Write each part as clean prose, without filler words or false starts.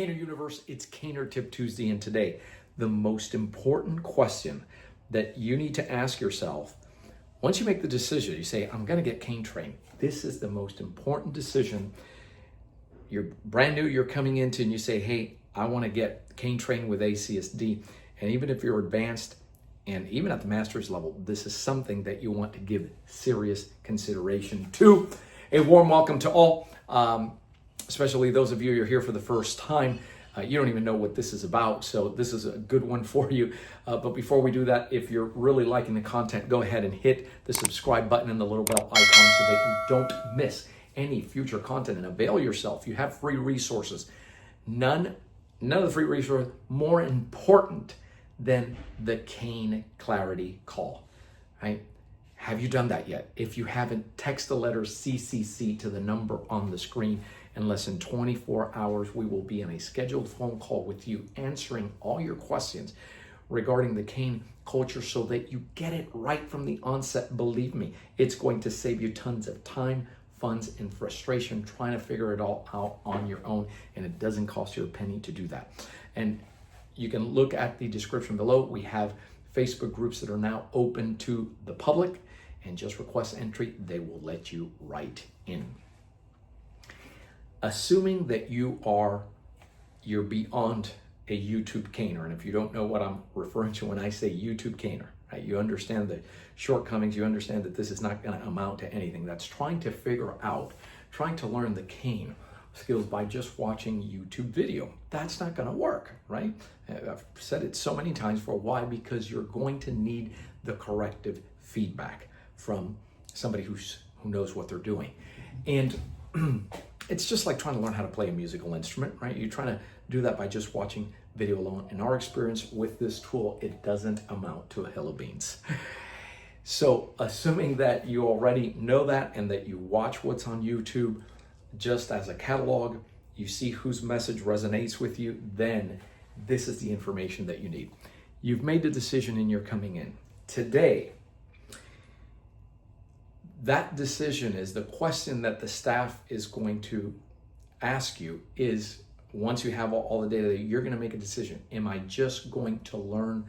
Caner Universe, it's Caner Tip Tuesday, and today, the most important question that you need to ask yourself, once you make the decision, you say, I'm gonna get cane trained. This is the most important decision. You're brand new, you're coming into and you say, hey, I wanna get cane trained with ACSD. And even if you're advanced and even at the master's level, this is something that you want to give serious consideration to. A warm welcome to all. Especially those of you who are here for the first time. You don't even know what this is about, so this is a good one for you. But before we do that, if you're really liking the content, go ahead and hit the subscribe button and the little bell icon so that you don't miss any future content, and avail yourself. You have free resources. None of the free resources more important than the Cane Clarity Call, right? Have you done that yet? If you haven't, text the letter CCC to the number on the screen. In less than 24 hours, we will be on a scheduled phone call with you, answering all your questions regarding the cane culture so that you get it right from the onset. Believe me, it's going to save you tons of time, funds, and frustration trying to figure it all out on your own, and it doesn't cost you a penny to do that. And you can look at the description below. We have Facebook groups that are now open to the public, and just request entry. They will let you right in. Assuming that you're beyond a YouTube caner, and if you don't know what I'm referring to when I say YouTube caner, right, you understand the shortcomings, you understand that this is not going to amount to anything. That's trying to learn the cane skills by just watching YouTube video. That's not going to work, right? I've said it so many times. For why? Because you're going to need the corrective feedback from somebody who knows what they're doing. And it's just like trying to learn how to play a musical instrument, right? You're trying to do that by just watching video alone. In our experience with this tool, it doesn't amount to a hill of beans. So assuming that you already know that and that you watch what's on YouTube just as a catalog, you see whose message resonates with you, then this is the information that you need. You've made the decision and you're coming in. Today, that decision is the question that the staff is going to ask you is, once you have all the data, you're going to make a decision. Am I just going to learn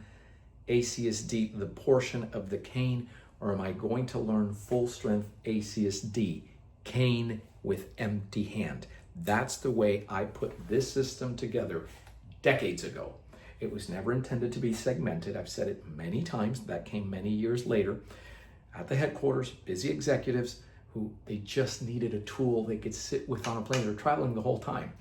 ACSD, the portion of the cane, or am I going to learn full strength ACSD, cane with empty hand? That's the way I put this system together decades ago. It was never intended to be segmented. I've said it many times. That came many years later. At the headquarters, busy executives who they just needed a tool they could sit with on a plane. They're traveling the whole time,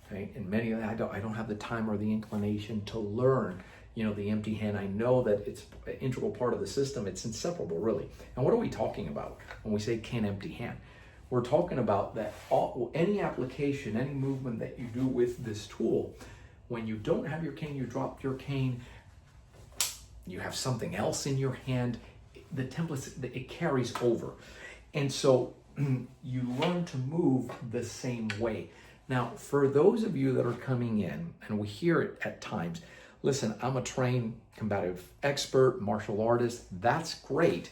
right? And many of them, I don't have the time or the inclination to learn, the empty hand. I know that it's an integral part of the system. It's inseparable, really. And what are we talking about when we say cane empty hand? We're talking about that any application, any movement that you do with this tool, when you don't have your cane, you drop your cane, you have something else in your hand, the template, it carries over. And so you learn to move the same way. Now, for those of you that are coming in, and we hear it at times, listen, I'm a trained combative expert, martial artist, that's great.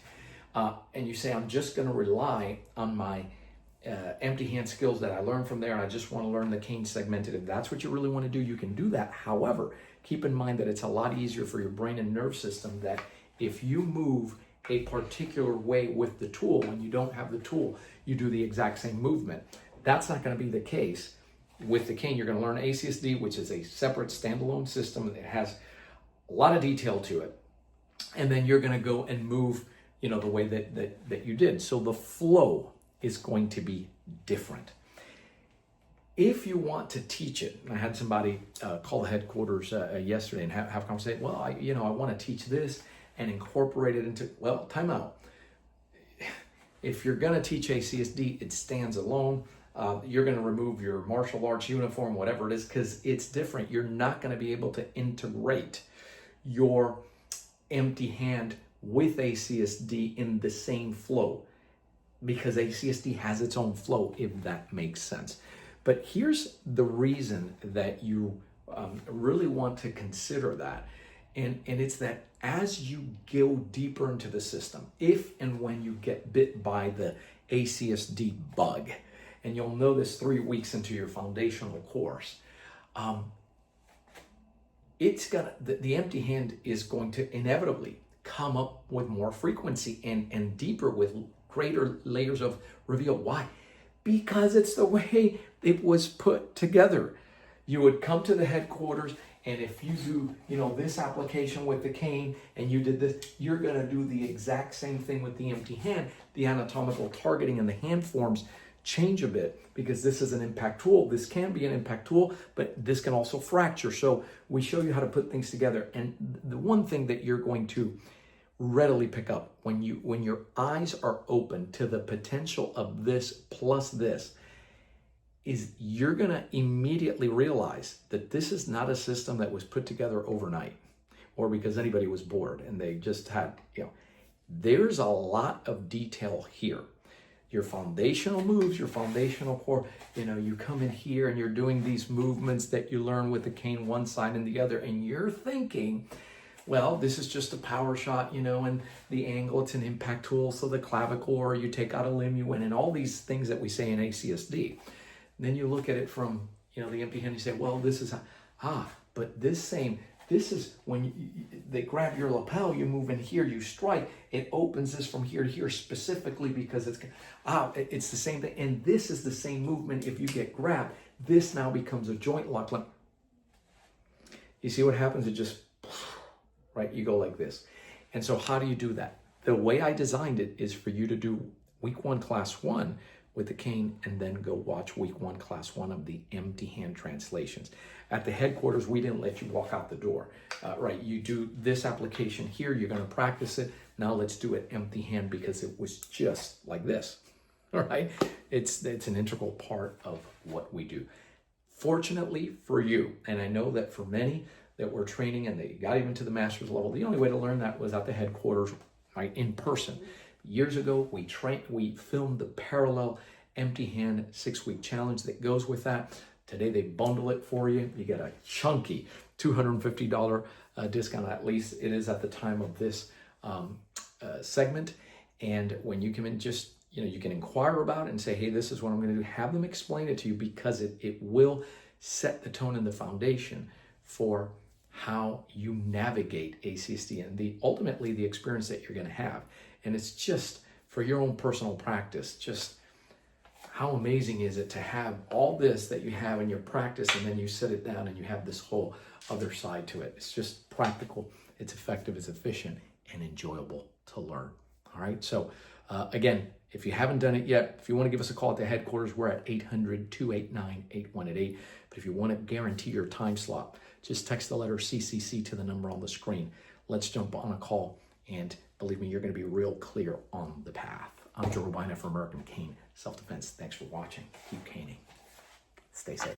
And you say, I'm just gonna rely on my empty hand skills that I learned from there, and I just wanna learn the cane segmented. If that's what you really wanna do, you can do that. However, keep in mind that it's a lot easier for your brain and nerve system that if you move a particular way with the tool, when you don't have the tool, you do the exact same movement. That's not going to be the case with the cane. You're going to learn ACSD, which is a separate standalone system that has a lot of detail to it. And then you're going to go and move, the way that you did. So the flow is going to be different. If you want to teach it, and I had somebody call the headquarters yesterday and have a conversation, well, I want to teach this and incorporate it into, well, time out. If you're gonna teach ACSD, it stands alone. You're gonna remove your martial arts uniform, whatever it is, because it's different. You're not gonna be able to integrate your empty hand with ACSD in the same flow, because ACSD has its own flow, if that makes sense. But here's the reason that you really want to consider that. And it's that as you go deeper into the system, if and when you get bit by the ACSD bug, and you'll know this 3 weeks into your foundational course, it's gonna, the empty hand is going to inevitably come up with more frequency and deeper with greater layers of reveal. Why? Because it's the way it was put together. You would come to the headquarters, and if you do, this application with the cane and you did this, you're gonna do the exact same thing with the empty hand. The anatomical targeting and the hand forms change a bit because this is an impact tool. This can be an impact tool, but this can also fracture. So we show you how to put things together. And the one thing that you're going to readily pick up when your eyes are open to the potential of this plus this is you're going to immediately realize that this is not a system that was put together overnight or because anybody was bored and they just had, there's a lot of detail here. Your foundational moves, your foundational core, you come in here and you're doing these movements that you learn with the cane one side and the other, and you're thinking, well, this is just a power shot, and the angle, it's an impact tool, so the clavicle, or you take out a limb, you win, and all these things that we say in ACSD. Then you look at it from, the empty hand, you say, well, this is, but this is when they grab your lapel, you move in here, you strike, it opens this from here to here specifically because it's the same thing. And this is the same movement. If you get grabbed, this now becomes a joint lock. You see what happens? It just, right? You go like this. And so how do you do that? The way I designed it is for you to do week 1, class 1 with the cane, and then go watch week 1, class 1 of the empty hand translations. At the headquarters, we didn't let you walk out the door, right? You do this application here, you're gonna practice it. Now let's do it empty hand because it was just like this, all right? It's an integral part of what we do. Fortunately for you, and I know that for many that were training and they got even to the master's level, the only way to learn that was at the headquarters, right, in person. Years ago, we filmed the parallel empty hand 6-week challenge that goes with that. Today, they bundle it for you. You get a chunky $250 discount, at least it is at the time of this segment. And when you come in, just, you can inquire about it and say, hey, this is what I'm going to do. Have them explain it to you because it will set the tone and the foundation for how you navigate ACSD and ultimately the experience that you're going to have. And it's just for your own personal practice, just how amazing is it to have all this that you have in your practice and then you sit it down and you have this whole other side to it. It's just practical, it's effective, it's efficient, and enjoyable to learn. All right, so again, if you haven't done it yet, if you want to give us a call at the headquarters, we're at 800-289-8188. But if you want to guarantee your time slot, just text the letter CCC to the number on the screen. Let's jump on a call, and believe me, you're going to be real clear on the path. I'm Joe Robaina for American Cane Self-Defense. Thanks for watching. Keep caning. Stay safe.